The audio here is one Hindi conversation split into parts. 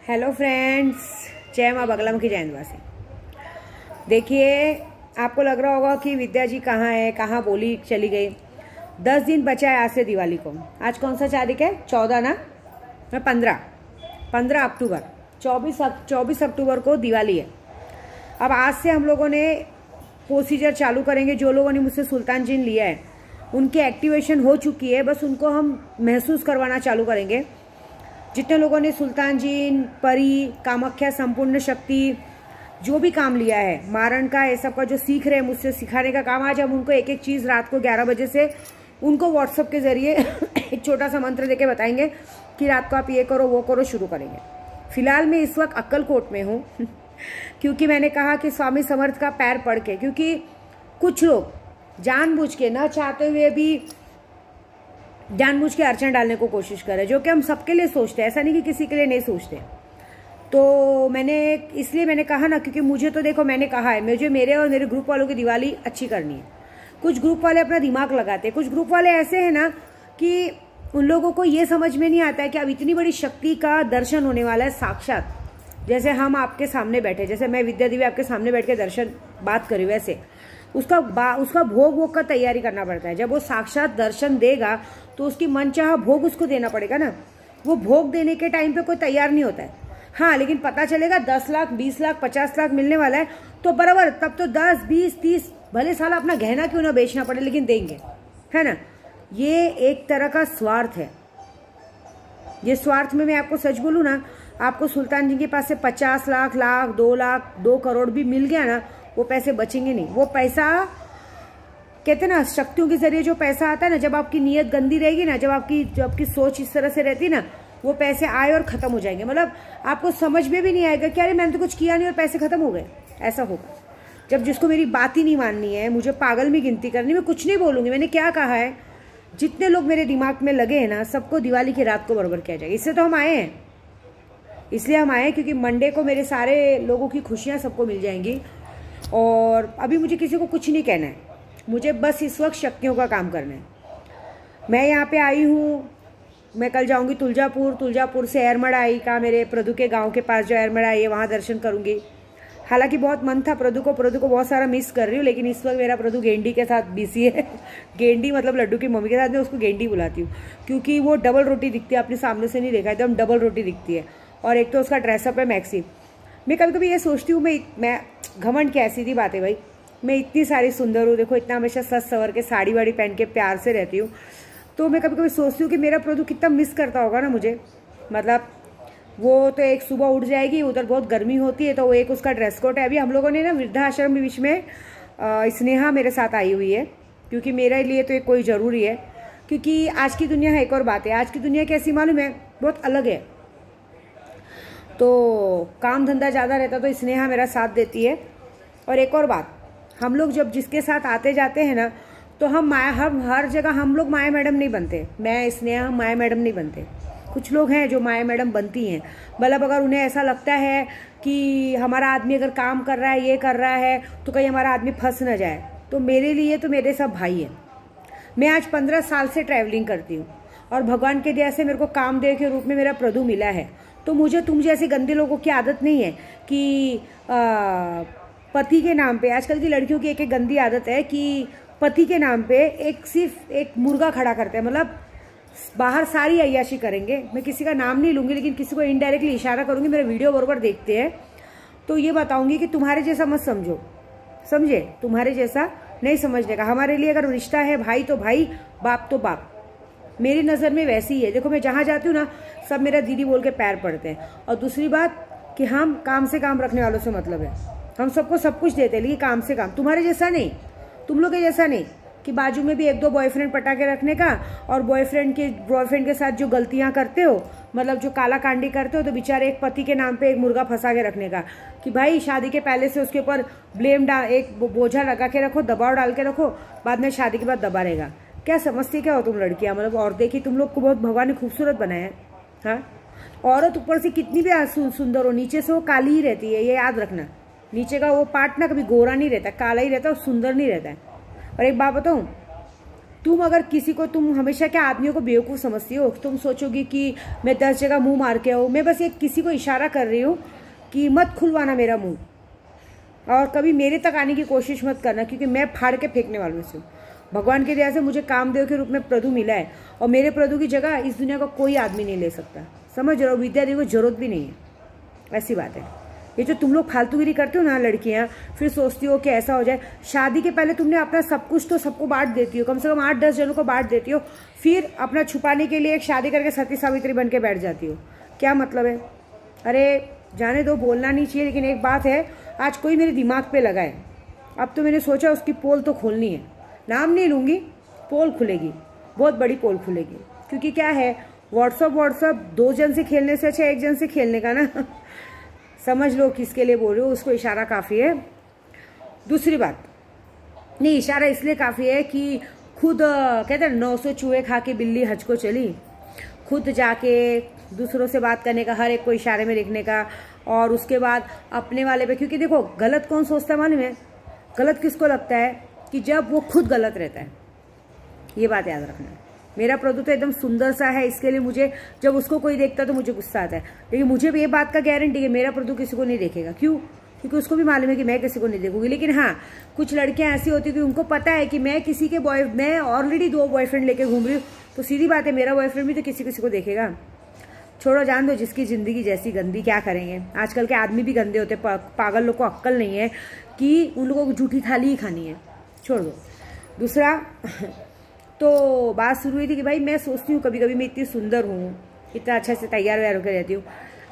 हेलो फ्रेंड्स, जय माँ बगलम की जयंतवासी। देखिए, आपको लग रहा होगा कि विद्या जी कहाँ है, कहाँ बोली चली गई। 10 दिन बचा है आज से दिवाली को। आज कौन सा तारीख है? 14 ना? 15 अक्टूबर। 24 अक्टूबर को दिवाली है। अब आज से हम लोगों ने प्रोसीजर चालू करेंगे। जो लोगों ने मुझसे सुल्तान जिन लिया है उनकी एक्टिवेशन हो चुकी है, बस उनको हम महसूस करवाना चालू करेंगे। जितने लोगों ने सुल्तान जिन, परी, कामाख्या, संपूर्ण शक्ति, जो भी काम लिया है, मारण का, ये सब का जो सीख रहे हैं मुझसे सिखाने का काम, आज हम उनको एक एक चीज़ रात को 11 बजे से उनको व्हाट्सएप के जरिए एक छोटा सा मंत्र देके बताएंगे कि रात को आप ये करो वो करो, शुरू करेंगे। फिलहाल मैं इस वक्त अक्कलकोट में हूँ क्योंकि मैंने कहा कि स्वामी समर्थ का पैर पड़ के, क्योंकि कुछ लोग जानबूझ के, न चाहते हुए भी जानबूझ के अड़चन डालने को कोशिश कर रहे हैं, जो कि हम सबके लिए सोचते हैं, ऐसा नहीं कि किसी के लिए नहीं सोचते। तो इसलिए मैंने कहा ना, क्योंकि मुझे तो देखो, मैंने कहा है मुझे मेरे और मेरे ग्रुप वालों की दिवाली अच्छी करनी है। कुछ ग्रुप वाले अपना दिमाग लगाते हैं, कुछ ग्रुप वाले ऐसे हैं ना कि उन लोगों को ये समझ में नहीं आता है कि अब इतनी बड़ी शक्ति का दर्शन होने वाला है साक्षात। जैसे हम आपके सामने बैठे, जैसे मैं विद्या देवी आपके सामने बैठ के दर्शन बात करी, वैसे उसका भोग का तैयारी करना पड़ता है। जब वो साक्षात दर्शन देगा तो उसकी मनचाहा भोग उसको देना पड़ेगा ना। वो भोग देने के टाइम पे कोई तैयार नहीं होता है। हाँ, लेकिन पता चलेगा 10 लाख, 20 लाख, 50 लाख मिलने वाला है तो बराबर, तब तो 10, 20, 30 भले साला अपना गहना क्यों ना बेचना पड़े, लेकिन देंगे, है ना। ये एक तरह का स्वार्थ है। ये स्वार्थ में मैं आपको सच बोलूँ ना, आपको सुल्तान जी के पास से 50 लाख, 2 लाख, 2 करोड़ भी मिल गया ना, वो पैसे बचेंगे नहीं। वो पैसा, कहते ना, शक्तियों के जरिए जो पैसा आता है ना, जब आपकी नीयत गंदी रहेगी ना, जब आपकी सोच इस तरह से रहती ना, वो पैसे आए और खत्म हो जाएंगे। मतलब आपको समझ में भी नहीं आएगा कि अरे मैंने तो कुछ किया नहीं और पैसे खत्म हो गए। ऐसा होगा जब जिसको मेरी बात ही नहीं माननी है, मुझे पागल में गिनती करनी, मैं कुछ नहीं बोलूंगी। मैंने क्या कहा है, जितने लोग मेरे दिमाग में लगे हैं ना, सबको दिवाली की रात को बराबर किया जाएगा। इससे तो हम आए हैं, इसलिए हम आए क्योंकि मंडे को मेरे सारे लोगों की खुशियाँ सबको मिल जाएंगी। और अभी मुझे किसी को कुछ नहीं कहना है, मुझे बस इस वक्त शक्तियों का काम करना है। मैं यहाँ पे आई हूँ, मैं कल जाऊँगी तुलजापुर से एरमड़ाई का, मेरे प्रदू के गांव के पास जो एरमड़ाई है, वहाँ दर्शन करूँगी। हालांकि बहुत मन था प्रदू को बहुत सारा मिस कर रही हूँ, लेकिन इस वक्त मेरा प्रदू गेंडी के साथ बिजी है। गेंडी मतलब लड्डू की मम्मी के साथ, मैं उसको गेंडी बुलाती हूँ क्योंकि वो डबल रोटी दिखती है। आपने सामने से नहीं देखा, एकदम डबल रोटी दिखती है। और एक तो उसका ड्रेसअप है मैक्सी। मैं कभी कभी ये सोचती हूँ, मैं घमंड की ऐसी थी बात है भाई, मैं इतनी सारी सुंदर हूँ, देखो इतना हमेशा सज सवर के साड़ी वाड़ी पहन के प्यार से रहती हूँ। तो मैं कभी कभी सोचती हूँ कि मेरा प्रदू कितना मिस करता होगा ना मुझे। मतलब वो तो एक सुबह उठ जाएगी, उधर बहुत गर्मी होती है, तो वो एक उसका ड्रेस कोड है। अभी हम लोगों ने ना वृद्धाश्रम बीच में स्नेहा मेरे साथ आई हुई है, क्योंकि मेरे लिए तो एक कोई ज़रूरी है। क्योंकि आज की दुनिया है, एक और बात है, आज की दुनिया कैसी मालूम है, बहुत अलग है। तो काम धंधा ज़्यादा रहता तो स्नेहा मेरा साथ देती है। और एक और बात, हम लोग जब जिसके साथ आते जाते हैं ना, तो हम हर जगह हम लोग माया मैडम नहीं बनते। मैं स्नेहा हम माया मैडम नहीं बनते। कुछ लोग हैं जो माया मैडम बनती हैं। मतलब अगर उन्हें ऐसा लगता है कि हमारा आदमी अगर काम कर रहा है, ये कर रहा है, तो कहीं हमारा आदमी फंस ना जाए। तो मेरे लिए तो मेरे सब भाई हैं। मैं आज 15 साल से ट्रैवलिंग करती हूँ और भगवान के दया से मेरे को कामदेव के रूप में मेरा प्रदू मिला है। तो मुझे तुम जैसे गंदे लोगों की आदत नहीं है कि पति के नाम पे, आजकल की लड़कियों की एक गंदी आदत है कि पति के नाम पे सिर्फ एक मुर्गा खड़ा करते हैं। मतलब बाहर सारी अय्याशी करेंगे। मैं किसी का नाम नहीं लूंगी, लेकिन किसी को इनडायरेक्टली इशारा करूंगी, मेरे वीडियो बराबर देखते हैं तो ये बताऊंगी कि तुम्हारे जैसा मत समझो, समझे, तुम्हारे जैसा नहीं समझने का। हमारे लिए अगर रिश्ता है भाई तो भाई, बाप तो बाप, मेरी नज़र में वैसी ही है। देखो मैं जहाँ जाती हूँ ना, सब मेरा दीदी बोल के पैर पड़ते हैं। और दूसरी बात कि हम काम से काम रखने वालों से मतलब है, हम सबको सब कुछ देते हैं, लेकिन काम से काम। तुम्हारे जैसा नहीं, तुम लोग के जैसा नहीं कि बाजू में भी 1-2 बॉयफ्रेंड पटा के रखने का, और बॉयफ्रेंड के साथ जो गलतियां करते हो, मतलब जो काला कांडी करते हो, तो बेचारे एक पति के नाम पे एक मुर्गा फंसा के रखने का कि भाई शादी के पहले से उसके ऊपर ब्लेम एक बोझा लगा के रखो, दबाव डाल के रखो, बाद में शादी के बाद दबा रहेगा। क्या समझती क्या हो तुम लड़कियां? मतलब और देखी, तुम लोग को बहुत भगवान ने खूबसूरत बनाया है। हाँ, औरत ऊपर से कितनी भी सुंदर हो, नीचे से वो काली ही रहती है, ये याद रखना। नीचे का वो पार्ट ना कभी गोरा नहीं रहता, काला ही रहता और सुंदर नहीं रहता है। और एक बात बताऊं, तुम हमेशा क्या आदमियों को बेवकूफ़ समझती हो। तुम सोचोगी कि मैं 10 जगह मुंह मार के आऊँ। मैं बस एक किसी को इशारा कर रही हूँ कि मत खुलवाना मेरा मुंह, और कभी मेरे तक आने की कोशिश मत करना, क्योंकि मैं फाड़ के फेंकने वालों से। भगवान की दया से मुझे कामदेव के रूप में प्रदू मिला है, और मेरे प्रदू की जगह इस दुनिया का कोई आदमी नहीं ले सकता। समझ रहे हो? विद्या देवी को जरूरत भी नहीं है, ऐसी बात है। ये जो तुम लोग फालतूगिरी करते हो ना लड़कियां, फिर सोचती हो कि ऐसा हो जाए। शादी के पहले तुमने अपना सब कुछ तो सबको बांट देती हो, कम से कम 8-10 जनों को बांट देती हो, फिर अपना छुपाने के लिए एक शादी करके सती सावित्री बन के बैठ जाती हो। क्या मतलब है? अरे जाने दो, बोलना नहीं चाहिए, लेकिन एक बात है, आज कोई मेरे दिमाग पे लगा है। अब तो मैंने सोचा उसकी पोल तो खोलनी है। नाम नहीं लूँगी, पोल खुलेगी, बहुत बड़ी पोल खुलेगी। क्योंकि क्या है, व्हाट्सअप 2 जन से खेलने से अच्छा 1 जन से खेलने का ना। समझ लो किसके लिए बोल रहे हो, उसको इशारा काफ़ी है। दूसरी बात, नहीं इशारा इसलिए काफ़ी है कि खुद कहते हैं 900 चूहे खा के बिल्ली हज को चली। खुद जाके दूसरों से बात करने का, हर एक को इशारे में लिखने का, और उसके बाद अपने वाले पे। क्योंकि देखो, गलत कौन सोचता है मालूम है? गलत किसको लगता है? कि जब वो खुद गलत रहता है। ये बात याद रखना। मेरा प्रदू तो एकदम सुंदर सा है, इसके लिए मुझे जब उसको कोई देखता है तो मुझे गुस्सा आता है। लेकिन मुझे भी ये बात का गारंटी है मेरा प्रदू किसी को नहीं देखेगा। क्यों? क्योंकि उसको भी मालूम है कि मैं किसी को नहीं देखूंगी। लेकिन हाँ, कुछ लड़कियां ऐसी होती है कि उनको पता है कि मैं ऑलरेडी 2 बॉयफ्रेंड लेके घूम रही हूँ, तो सीधी बात है मेरा बॉयफ्रेंड भी तो किसी को देखेगा। छोड़ो, जान दो, जिसकी जिंदगी जैसी गंदी, क्या करेंगे। आजकल के आदमी भी गंदे होते, पागल लोग को अक्ल नहीं है कि उन लोगों को झूठी थाली ही खानी है। छोड़ दो। दूसरा तो बात शुरू हुई थी कि भाई मैं सोचती हूँ कभी कभी मैं इतनी सुंदर हूँ, इतना अच्छा से तैयार व्यार होकर रहती हूँ।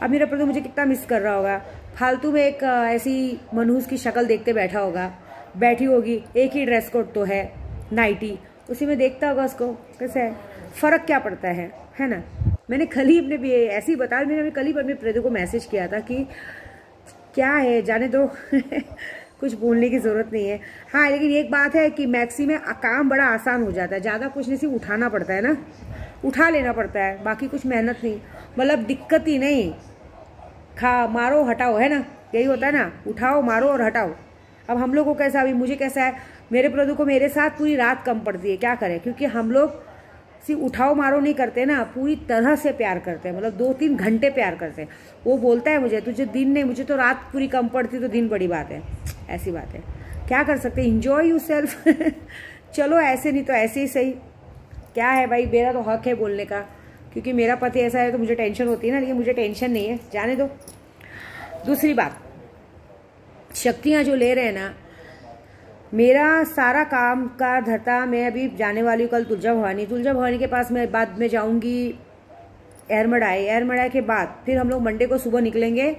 अब मेरा प्रदू मुझे कितना मिस कर रहा होगा। फालतू में एक ऐसी मनहूस की शक्ल देखते बैठी होगी, एक ही ड्रेस कोड तो है, नाइटी, उसी में देखता होगा उसको। कैसे है, फ़र्क क्या पड़ता है ना। मैंने कल ही अपने ऐसे ही बताया, मैंने कल ही अपने प्रदू को मैसेज किया था कि क्या है, जाने दो। कुछ बोलने की ज़रूरत नहीं है। हाँ, लेकिन एक बात है कि मैक्सी में काम बड़ा आसान हो जाता है। ज़्यादा कुछ नहीं, सिर्फ उठाना पड़ता है ना, उठा लेना पड़ता है, बाकी कुछ मेहनत नहीं, मतलब दिक्कत ही नहीं। मारो हटाओ है ना, यही होता है ना, उठाओ मारो और हटाओ। अब हम लोग को कैसा, अभी मुझे कैसा है, मेरे प्रदू को मेरे साथ पूरी रात कम पड़ती है। क्या करें, क्योंकि हम लोग सिर्फ उठाओ मारो नहीं करते ना, पूरी तरह से प्यार करते हैं, मतलब 2-3 घंटे प्यार करते हैं। वो बोलता है मुझे तुझे दिन नहीं, मुझे तो रात पूरी कम पड़ती तो दिन बड़ी बात है। ऐसी बात है, क्या कर सकते हैं, इंजॉय यू सेल्फ। चलो ऐसे नहीं तो ऐसे ही सही। क्या है भाई, मेरा तो हक है बोलने का, क्योंकि मेरा पति ऐसा है तो मुझे टेंशन होती है ना, लेकिन मुझे टेंशन नहीं है, जाने दो। दूसरी बात, शक्तियाँ जो ले रहे हैं ना, मेरा सारा काम का धरता, मैं अभी जाने वाली हूँ कल तुलजा भवानी के पास। मैं बाद में जाऊँगी एरमडाई के बाद फिर हम लोग मंडे को सुबह निकलेंगे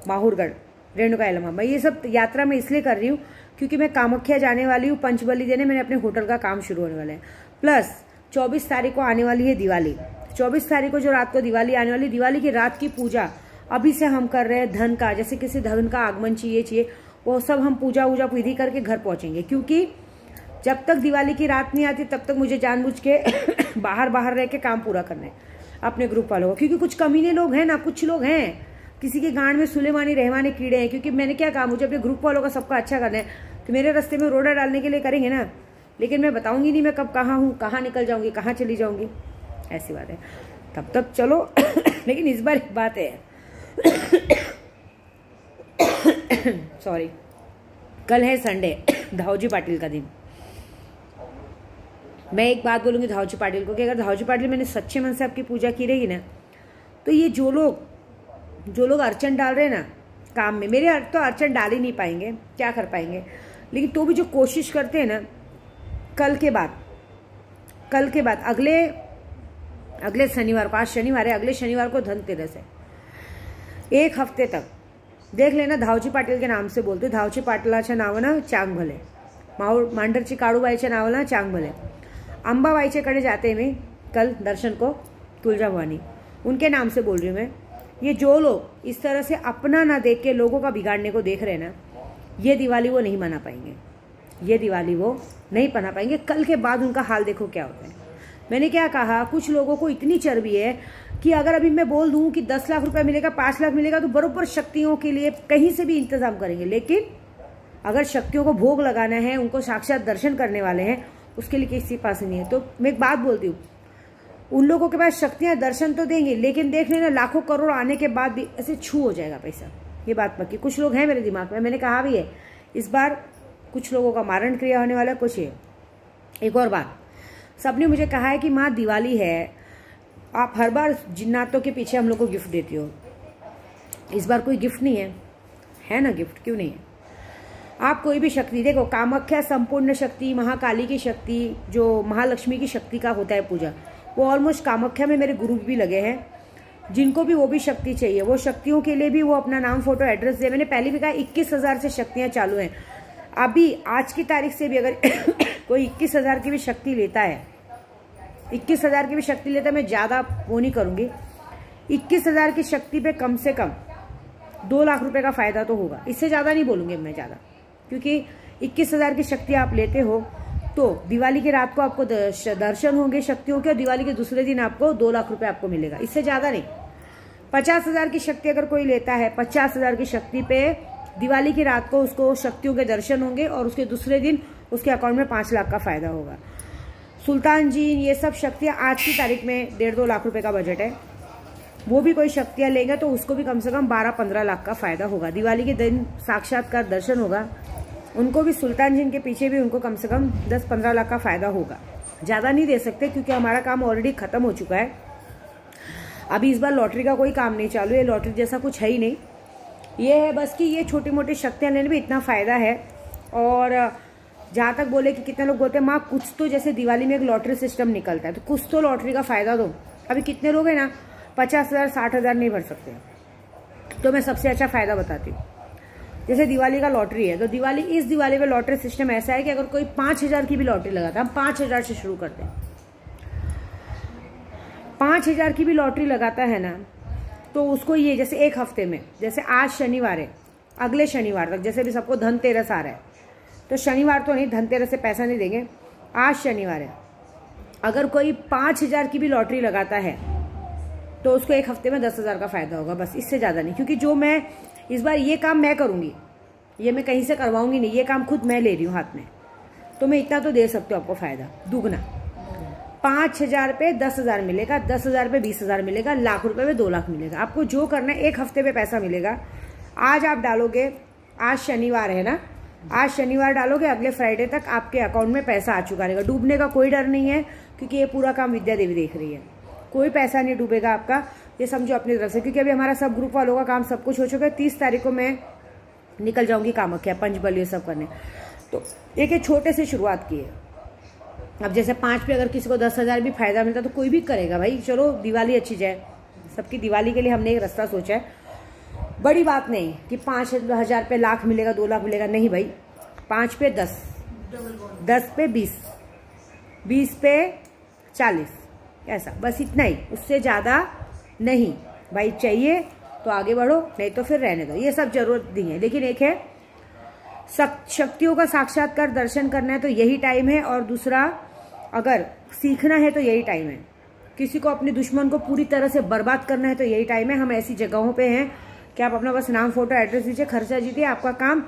माहूरगढ़, रेणुका यल्लम्मा। मैं ये सब यात्रा में इसलिए कर रही हूँ क्योंकि मैं कामाख्या जाने वाली हूँ पंचबली देने, मैंने अपने होटल का काम शुरू होने वाला है। प्लस 24 तारीख को आने वाली है दिवाली। 24 तारीख को जो रात को दिवाली आने वाली, दिवाली की रात की पूजा अभी से हम कर रहे हैं। धन का, जैसे किसी धन का आगमन चाहिए, वो सब हम पूजा विधि करके घर पहुंचेंगे। क्योंकि जब तक दिवाली की रात नहीं आती तब तक मुझे जानबूझ के बाहर रह के काम पूरा करना है अपने ग्रुप वालों को। क्योंकि कुछ कमीने लोग हैं ना, कुछ लोग हैं, किसी के गांड में सुलेमानी रहमानी कीड़े हैं। क्योंकि मैंने क्या कहा, मुझे अपने ग्रुप वालों का सबका अच्छा करना है, तो मेरे रास्ते में रोड़ा डालने के लिए करेंगे ना। लेकिन मैं बताऊंगी नहीं मैं कब कहाँ हूँ, कहाँ निकल जाऊंगी, कहाँ चली जाऊंगी, ऐसी बात है। तब तक चलो। लेकिन इस बार एक बात है, सॉरी, कल है संडे, धावजी पाटिल का दिन। मैं एक बात बोलूंगी धावजी पाटिल को कि अगर धावजी पाटिल मैंने सच्चे मन से आपकी पूजा की रहेगी ना, तो ये जो लोग अड़चन डाल रहे हैं ना काम में, मेरे तो अड़चन डाल ही नहीं पाएंगे, क्या कर पाएंगे। लेकिन तो भी जो कोशिश करते हैं ना, कल के बाद अगले शनिवार को, आज शनिवार है, अगले शनिवार को धनतेरस है, 1 हफ्ते तक देख लेना धावजी पाटील के नाम से बोलते। धावजी पाटलाच्या नावानं चांग भले, मांढरची काळूबाईच्या नावानं चांग भले। अंबाबाईच्या कडे जाते मैं कल दर्शन को, तुलजा भवानी, उनके नाम से बोल रही हूँ मैं। ये जो लोग इस तरह से अपना ना देख के लोगों का बिगाड़ने को देख रहे हैं ना, ये दिवाली वो नहीं मना पाएंगे। कल के बाद उनका हाल देखो क्या होता है। मैंने क्या कहा, कुछ लोगों को इतनी चर्बी है कि अगर अभी मैं बोल दूं कि 10 लाख रुपए मिलेगा, 5 लाख मिलेगा, तो बरोबर शक्तियों के लिए कहीं से भी इंतजाम करेंगे। लेकिन अगर शक्तियों को भोग लगाना है, उनको साक्षात दर्शन करने वाले हैं, उसके लिए किसी के पास नहीं है। तो मैं एक बात बोलती हूँ, उन लोगों के पास शक्तियां दर्शन तो देंगे, लेकिन देख लेना लाखों करोड़ आने के बाद भी ऐसे छू हो जाएगा पैसा। ये बात पक्की। कुछ लोग हैं मेरे दिमाग में, मैंने कहा भी है इस बार कुछ लोगों का मारण क्रिया होने वाला, कुछ है। एक और बात, सबने मुझे कहा है कि माँ दिवाली है, आप हर बार जिन्नातों के पीछे हम लोग को गिफ्ट देती हो। इस बार कोई गिफ्ट नहीं है ना? गिफ्ट क्यों नहीं है? आप कोई भी शक्ति देखो, कामाख्या संपूर्ण शक्ति, महाकाली की शक्ति, जो महालक्ष्मी की शक्ति का होता है पूजा, वो ऑलमोस्ट कामाख्या में मेरे गुरु भी लगे हैं। जिनको भी वो भी शक्ति चाहिए, वो शक्तियों के लिए भी वो अपना नाम, फोटो, एड्रेस दे। मैंने पहले भी कहा 21,000 से शक्तियां चालू हैं। अभी आज की तारीख से भी अगर कोई 21,000 की भी शक्ति लेता है, 21,000 की भी शक्ति लेता है, मैं ज्यादा वो नहीं करूंगी। 21,000 की शक्ति पे कम से कम 2 लाख रुपए का फायदा तो होगा। इससे ज्यादा नहीं बोलूंगी मैं ज्यादा, क्योंकि 21,000 की शक्ति आप लेते हो तो दिवाली की रात को आपको दर्शन होंगे शक्तियों के, और दिवाली के दूसरे दिन आपको 2 लाख रुपए आपको मिलेगा। इससे ज्यादा नहीं। 50,000 की शक्ति अगर कोई लेता है, 50,000 की शक्ति पे दिवाली की रात को उसको शक्तियों के दर्शन होंगे, और उसके दूसरे दिन उसके अकाउंट में 5 लाख का फायदा होगा। सुल्तान जी, ये सब शक्तियां आज की तारीख में 1.5-2 लाख रुपए का बजट है। वो भी कोई शक्तियां लेंगे तो उसको भी कम से कम 12-15 लाख का फायदा होगा। दिवाली के दिन साक्षात्कार दर्शन होगा, उनको भी सुल्तान जी के पीछे भी उनको कम से कम 10-15 लाख का फायदा होगा। ज्यादा नहीं दे सकते क्योंकि हमारा काम ऑलरेडी खत्म हो चुका है। अभी इस बार लॉटरी का कोई काम नहीं चालू है, लॉटरी जैसा कुछ है ही नहीं। ये है बस कि ये छोटी मोटी शक्तियां लेने में इतना फायदा है। और जहां तक बोले कि कितने लोग बोलते हैं माँ कुछ तो, जैसे दिवाली में एक लॉटरी सिस्टम निकलता है तो कुछ तो लॉटरी का फायदा दो। अभी कितने लोग हैं ना 50,000 60,000 नहीं भर सकते, तो मैं सबसे अच्छा फायदा बताती हूँ। जैसे दिवाली का लॉटरी है, तो इस दिवाली में लॉटरी सिस्टम ऐसा है कि अगर कोई 5,000 की भी लॉटरी लगाता है, हम 5,000 से शुरू करते हैं, 5,000 की भी लॉटरी लगाता है ना, तो उसको ये जैसे एक हफ्ते में, जैसे आज शनिवार है, अगले शनिवार तक, जैसे भी सबको धनतेरस आ रहा है, तो शनिवार तो नहीं, धनतेरस से पैसा नहीं देंगे, आज शनिवार है, अगर कोई 5,000 की भी लॉटरी लगाता है तो उसको एक हफ्ते में 10,000 का फायदा होगा, बस, इससे ज्यादा नहीं। क्योंकि जो मैं इस बार ये काम मैं करूंगी, ये मैं कहीं से करवाऊंगी नहीं, ये काम खुद मैं ले रही हूँ हाथ में, तो मैं इतना तो दे सकती हूँ आपको फायदा दुगना। 5,000 पे 10,000 मिलेगा, 10,000 पे 20,000 मिलेगा, लाख रुपए पे 2 लाख मिलेगा। आपको जो करना है, एक हफ्ते पे पैसा मिलेगा। आज आप डालोगे, आज शनिवार है ना, आज शनिवार डालोगे, अगले फ्राइडे तक आपके अकाउंट में पैसा आ चुका रहेगा। डूबने का कोई डर नहीं है, क्योंकि ये पूरा काम विद्या देवी देख रही है। कोई पैसा नहीं डूबेगा आपका, ये समझो अपनी तरफ से। क्योंकि अभी हमारा सब ग्रुप वालों का काम सब कुछ हो चुका है। 30 तारीख को मैं निकल जाऊंगी कामाख्या, पंचबली सब करने। तो एक छोटे से शुरुआत की है। अब जैसे 5 पे अगर किसी को 10,000 भी फायदा मिलता तो कोई भी करेगा भाई। चलो दिवाली अच्छी जाए, सबकी दिवाली के लिए हमने एक रास्ता सोचा है। बड़ी बात नहीं कि 5,000 पे लाख मिलेगा, 2 लाख मिलेगा, नहीं भाई। 5 पे 10, 10 पे 20, 20 पे 40, ऐसा, बस इतना ही, उससे ज्यादा नहीं भाई। चाहिए तो आगे बढ़ो, नहीं तो फिर रहने दो, ये सब जरूरत नहीं है। लेकिन एक है, शक्तियों का साक्षात्कार दर्शन करना है तो यही टाइम है, और दूसरा अगर सीखना है तो यही टाइम है। किसी को अपने दुश्मन को पूरी तरह से बर्बाद करना है तो यही टाइम है। हम ऐसी जगहों पे हैं कि आप अपना बस नाम, फोटो, एड्रेस दीजिए, खर्चा जीतिए, आपका काम।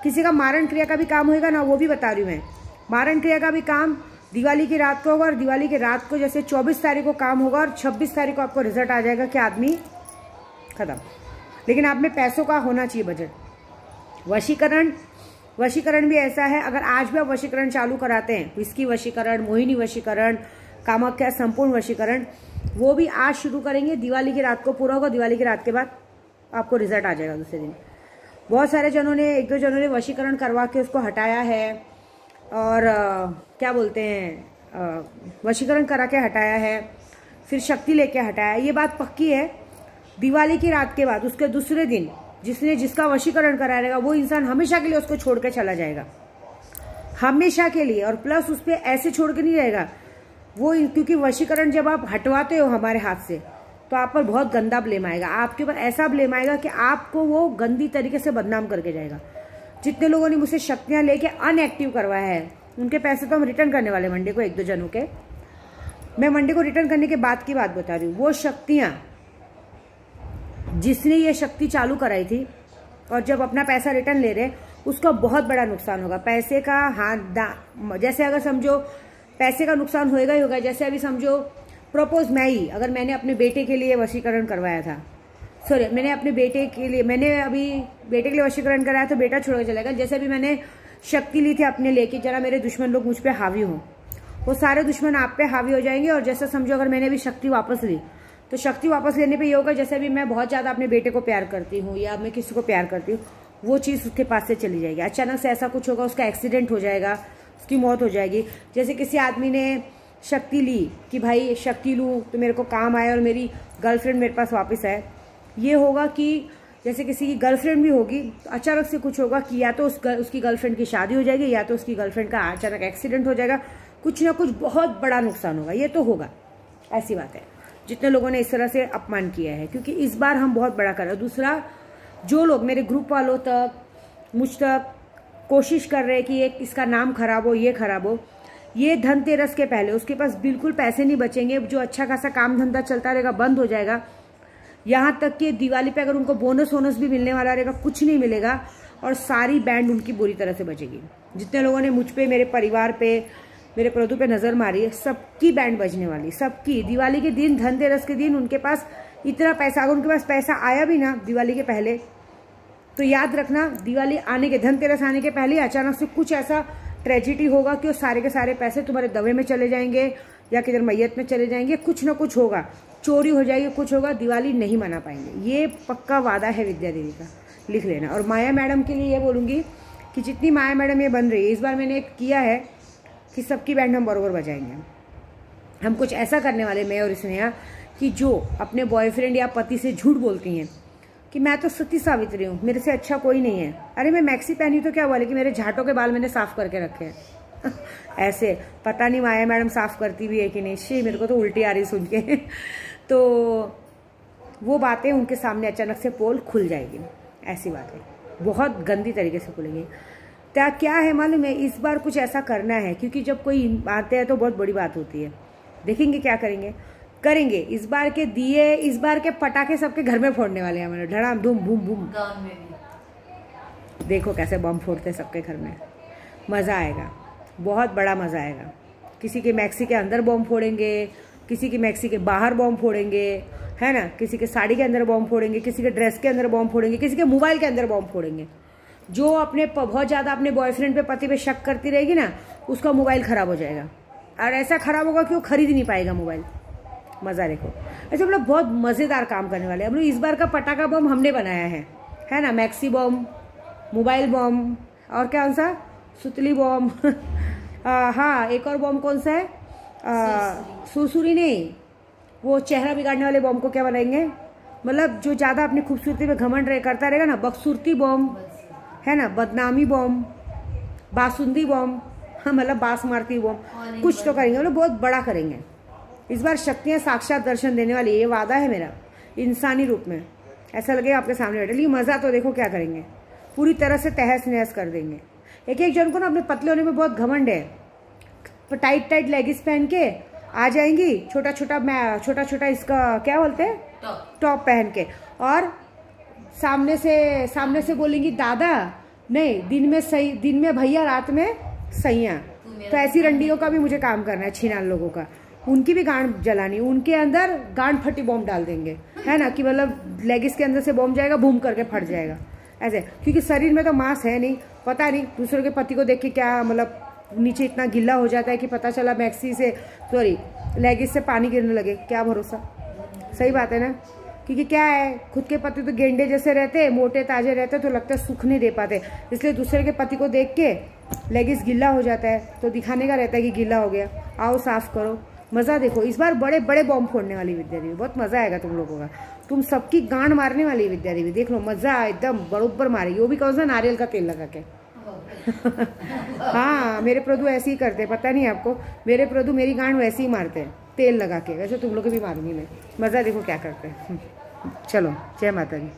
किसी का मारण क्रिया का भी काम होगा ना, वो भी बता रही हूँ मैं। मारण क्रिया का भी काम दिवाली की रात को होगा, और दिवाली की रात को जैसे 24 तारीख को काम होगा, और 26 तारीख को आपको रिजल्ट आ जाएगा कि आदमी खत्म। लेकिन आप में पैसों का होना चाहिए बजट। वशीकरण भी ऐसा है, अगर आज भी आप वशीकरण चालू कराते हैं, विस्की वशीकरण, मोहिनी वशीकरण, कामाख्या संपूर्ण वशीकरण, वो भी आज शुरू करेंगे, दिवाली की रात को पूरा होगा। दिवाली की रात के बाद आपको रिजल्ट आ जाएगा दूसरे दिन। बहुत सारे जनों ने, 1-2 जनों ने वशीकरण करवा के उसको हटाया है, और क्या बोलते हैं, वशीकरण करा के हटाया है, फिर शक्ति लेके हटाया। ये बात पक्की है, दिवाली की रात के बाद उसके दूसरे दिन जिसका वशीकरण करा रहेगा, वो इंसान हमेशा के लिए उसको छोड़ के चला जाएगा, हमेशा के लिए। और प्लस उस पर ऐसे छोड़ के नहीं रहेगा वो, क्योंकि वशीकरण जब आप हटवाते हो हमारे हाथ से, तो आप पर बहुत गंदा ब्लेम आएगा। आपके ऊपर ऐसा ब्लेम आएगा कि आपको वो गंदी तरीके से बदनाम करके जाएगा। जितने लोगों ने मुझसे शक्तियां लेके अनएक्टिव करवाया है, उनके पैसे तो हम रिटर्न करने वाले मंडे को, 1-2 जनों के। मैं मंडे को रिटर्न करने के बाद की बात बता रही हूँ। वो शक्तियां, जिसने ये शक्ति चालू कराई थी और जब अपना पैसा रिटर्न ले रहे, उसका बहुत बड़ा नुकसान होगा। पैसे का जैसे अगर समझो पैसे का नुकसान होएगा ही होगा। जैसे अभी समझो प्रपोज अगर मैंने अपने बेटे के लिए वशीकरण करवाया था, सॉरी मैंने अभी बेटे के लिए वशीकरण कराया तो बेटा छोड़ के चलेगा। जैसे अभी मैंने शक्ति ली थी अपने लेके, जरा मेरे दुश्मन लोग मुझ पे हावी हों, वो सारे दुश्मन आप पे हावी हो जाएंगे। और जैसे समझो अगर मैंने अभी शक्ति वापस ली तो शक्ति वापस लेने पे ये होगा, जैसे अभी मैं बहुत ज्यादा अपने बेटे को प्यार करती हूँ या मैं किसी को प्यार करती हूँ, वो चीज उसके पास से चली जाएगी। अचानक से ऐसा कुछ होगा, उसका एक्सीडेंट हो जाएगा, उसकी मौत हो जाएगी। जैसे किसी आदमी ने शक्ति ली कि भाई शक्ति लूँ तो मेरे को काम आए और मेरी गर्लफ्रेंड मेरे पास वापस आए, ये होगा कि जैसे किसी की गर्लफ्रेंड भी होगी तो अचानक से कुछ होगा कि या तो उसकी गर्लफ्रेंड की शादी हो जाएगी या तो उसकी गर्लफ्रेंड का अचानक एक्सीडेंट हो जाएगा, कुछ ना कुछ बहुत बड़ा नुकसान होगा। ये तो होगा, ऐसी बात है। जितने लोगों ने इस तरह से अपमान किया है, क्योंकि इस बार हम बहुत बड़ा कर रहे हैं। दूसरा, जो लोग मेरे ग्रुप वालों तक मुझ तक कोशिश कर रहे हैं कि एक इसका नाम खराब हो, ये खराब हो, ये धनतेरस के पहले उसके पास बिल्कुल पैसे नहीं बचेंगे। जो अच्छा खासा काम धंधा चलता रहेगा बंद हो जाएगा। यहाँ तक कि दिवाली पे अगर उनको बोनस वोनस भी मिलने वाला रहेगा, कुछ नहीं मिलेगा। और सारी बैंड उनकी बुरी तरह से बचेगी। जितने लोगों ने मुझ पे, मेरे परिवार पे, मेरे प्रोडक्ट पे नजर मारी है, सबकी बैंड बजने वाली, सबकी। दिवाली के दिन, धनतेरस के दिन उनके पास इतना पैसा, अगर उनके पास पैसा आया भी ना दिवाली के पहले, तो याद रखना दिवाली आने के, धनतेरस आने के पहले अचानक से कुछ ऐसा ट्रेजिडी होगा कि वो सारे के सारे पैसे तुम्हारे दवे में चले जाएंगे या किधर मैयत में चले जाएंगे, कुछ ना कुछ होगा, चोरी हो जाएगी, कुछ होगा, दिवाली नहीं मना पाएंगे। ये पक्का वादा है विद्या देवी का, लिख लेना। और माया मैडम के लिए ये बोलूँगी कि जितनी माया मैडम ये बन रही है, इस बार मैंने किया है कि सबकी बैंड हम बरोबर बजाएंगे। हम कुछ ऐसा करने वाले, मैं और स्नेहा, कि जो अपने बॉयफ्रेंड या पति से झूठ बोलती हैं कि मैं तो सती सावित्री हूँ, मेरे से अच्छा कोई नहीं है, अरे मैं मैक्सी पहनी तो क्या हुआ, लेकिन मेरे झाटों के बाल मैंने साफ करके रखे हैं ऐसे पता नहीं माया मैडम साफ करती भी है कि नहीं, शी मेरे को तो उल्टी आ रही सुन के तो वो बातें उनके सामने अचानक से पोल खुल जाएगी। ऐसी बात है, बहुत गंदी तरीके से खुलेंगी। क्या है मालूम है, इस बार कुछ ऐसा करना है, क्योंकि जब कोई आते हैं तो बहुत बड़ी बात होती है। देखेंगे क्या करेंगे इस बार के दिए, इस बार के पटाखे सबके घर में फोड़ने वाले हैं हमारे, धड़ाम धूम बूम बूम। देखो कैसे बम फोड़ते हैं सबके घर में, मज़ा आएगा, बहुत बड़ा मज़ा आएगा। किसी के मैक्सी के अंदर बम फोड़ेंगे, किसी की मैक्सी के बाहर बम फोड़ेंगे, है ना, किसी के साड़ी के अंदर बम फोड़ेंगे, किसी के ड्रेस के अंदर बम फोड़ेंगे, किसी के मोबाइल के अंदर बम फोड़ेंगे। जो अपने बहुत ज़्यादा अपने बॉयफ्रेंड पे, पति पे शक करती रहेगी ना, उसका मोबाइल ख़राब हो जाएगा। और ऐसा ख़राब होगा कि वो खरीद ही नहीं पाएगा मोबाइल। मज़ा देखो, ऐसे हम लोग बहुत मज़ेदार काम करने वाले हैं। हम लोग इस बार का पटाखा बम हमने बनाया है ना, मैक्सी बम, मोबाइल बम, और क्या कौन सा, सुतली बम हाँ, एक और बम कौन सा है, सुरसुरी नहीं, वो चेहरा बिगाड़ने वाले बम को क्या बनाएंगे, मतलब जो ज़्यादा अपनी खूबसूरती पे घमंड करता रहेगा ना, बकसूरती बम, है ना, बदनामी बम, बासुंदी बम, हाँ मतलब बास मारती बम, कुछ तो करेंगे, मतलब बहुत बड़ा करेंगे। इस बार शक्तियाँ साक्षात दर्शन देने वाली, ये वादा है मेरा, इंसानी रूप में। ऐसा लगेगा आपके सामने बैठे, लेकिन मज़ा तो देखो क्या करेंगे, पूरी तरह से तहस नहस कर देंगे। एक जन को ना अपने पतले होने में बहुत घमंड है, टाइट लेगिस पहन के आ जाएंगी, छोटा छोटा इसका क्या बोलते हैं, टॉप पहन के, और सामने से बोलेंगी दादा नहीं, दिन में भैया, रात में सैया। तो ऐसी रंडियों का भी मुझे काम करना है, छीनान लोगों का, उनकी भी गांड जलानी, उनके अंदर गांड फटी बॉम्ब डाल देंगे, है ना, कि मतलब लेगिस के अंदर से बॉम्ब जाएगा, बूम करके फट जाएगा ऐसे। क्योंकि शरीर में तो मांस है नहीं, पता नहीं दूसरों के पति को देख के क्या मतलब नीचे इतना गिल्ला हो जाता है कि पता चला मैक्सी से, सॉरी लेगिस से पानी गिरने लगे, क्या भरोसा। सही बात है ना, क्योंकि क्या है, खुद के पति तो गेंडे जैसे रहते, मोटे ताजे रहते, तो लगता है सुख नहीं दे पाते, इसलिए दूसरे के पति को देख के लेगिस गिल्ला हो जाता है, तो दिखाने का रहता है कि गिल्ला हो गया, आओ साफ करो। मज़ा देखो, इस बार बड़े बड़े बॉम्ब फोड़ने वाली विद्या देवी, बहुत मज़ा आएगा तुम लोगों का, तुम सबकी गांड मारने वाली विद्या देवी, देख लो मज़ा एकदम बरोबर मारेगी, वो भी कौन सा, नारियल का तेल लगा के हाँ, मेरे प्रभु ऐसे ही करते, पता नहीं आपको, मेरे प्रभु मेरी गांड वैसे ही मारते हैं तेल लगा के, वैसे तुम लोग भी मारूंगी मैं, मज़ा देखो क्या करते हैं। चलो, जय माता दी।